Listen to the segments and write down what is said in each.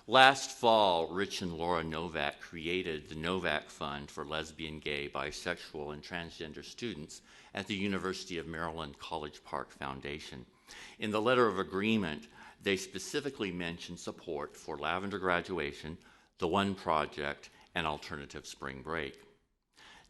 Last fall, Rich and Laura Novak created the Novak Fund for lesbian, gay, bisexual, and transgender students at the University of Maryland College Park Foundation. In the letter of agreement, they specifically mentioned support for Lavender graduation, the One Project, and alternative spring break.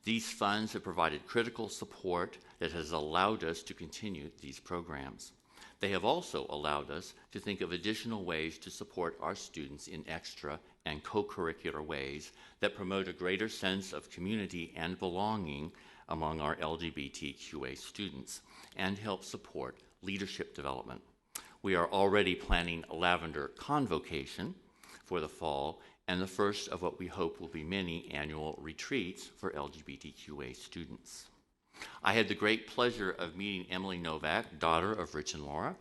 These funds have provided critical support that has allowed us to continue these programs. They have also allowed us to think of additional ways to support our students in extra and co-curricular ways that promote a greater sense of community and belonging among our LGBTQA students and help support leadership development. We are already planning a Lavender Convocation for the fall and the first of what we hope will be many annual retreats for LGBTQA students. I had the great pleasure of meeting Emily Novak, daughter of Rich and Laura,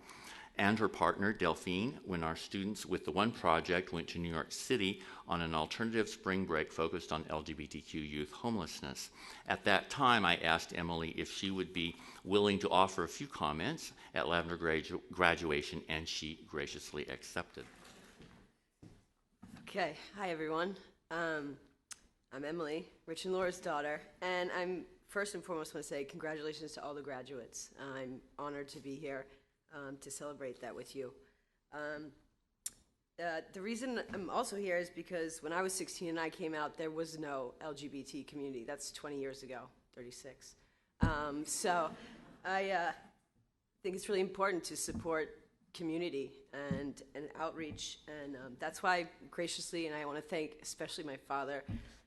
and her partner, Delphine, when our students with the One Project went to New York City on an alternative spring break focused on LGBTQ youth homelessness. At that time, I asked Emily if she would be willing to offer a few comments at Lavender graduation, and she graciously accepted. Okay, hi everyone. I'm Emily, Rich and Laura's daughter, and I'm first and foremost want to say congratulations to all the graduates. I'm honored to be here to celebrate that with you. The reason I'm also here is because when I was 16 and I came out, there was no LGBT community. That's 20 years ago, 36. So I think it's really important to support community and outreach, and that's why graciously, and I want to thank especially my father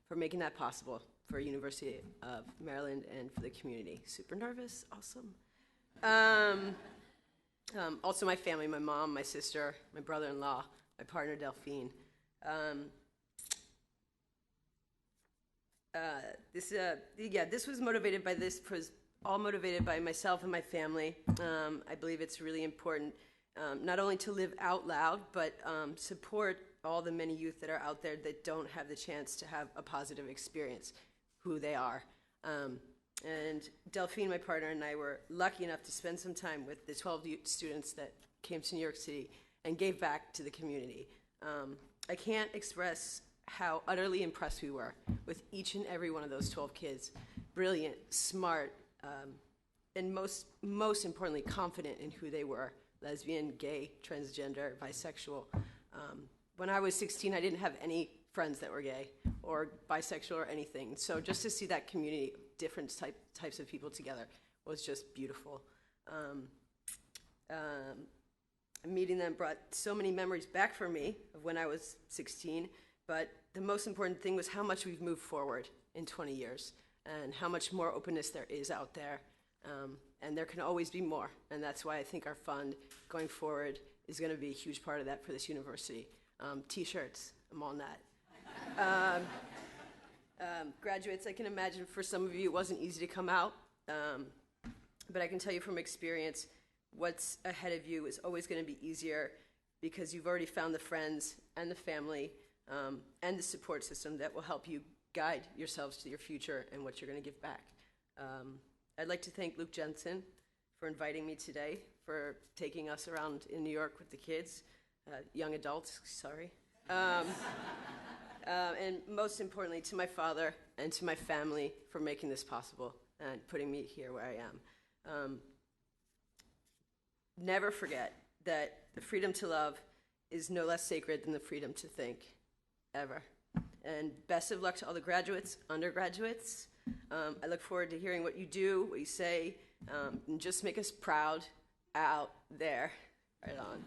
for making that possible for University of Maryland and for the community. Super nervous, awesome. Also my family, my mom, my sister, my brother-in-law, my partner Delphine. This was motivated by all motivated by myself and my family. I believe it's really important not only to live out loud, but support all the many youth that are out there that don't have the chance to have a positive experience who they are. And Delphine, my partner, and I were lucky enough to spend some time with the 12 students that came to New York City and gave back to the community. I can't express how utterly impressed we were with each and every one of those 12 kids. Brilliant, smart, and most importantly, confident in who they were. Lesbian, gay, transgender, bisexual. When I was 16, I didn't have any friends that were gay or bisexual or anything. So just to see that community, different types of people together, was just beautiful. Meeting them brought so many memories back for me of when I was 16, but the most important thing was how much we've moved forward in 20 years and how much more openness there is out there. And there can always be more, and that's why I think our fund going forward is going to be a huge part of that for this university. T-shirts, I'm on that. Graduates, I can imagine for some of you it wasn't easy to come out, but I can tell you from experience, what's ahead of you is always going to be easier because you've already found the friends and the family and the support system that will help you guide yourselves to your future and what you're going to give back. I'd like to thank Luke Jensen for inviting me today, for taking us around in New York with the kids, young adults, sorry. And most importantly, to my father and to my family for making this possible and putting me here where I am. Never forget that the freedom to love is no less sacred than the freedom to think, ever. And best of luck to all the graduates, undergraduates. I look forward to hearing what you do, what you say, and just make us proud out there. Right on.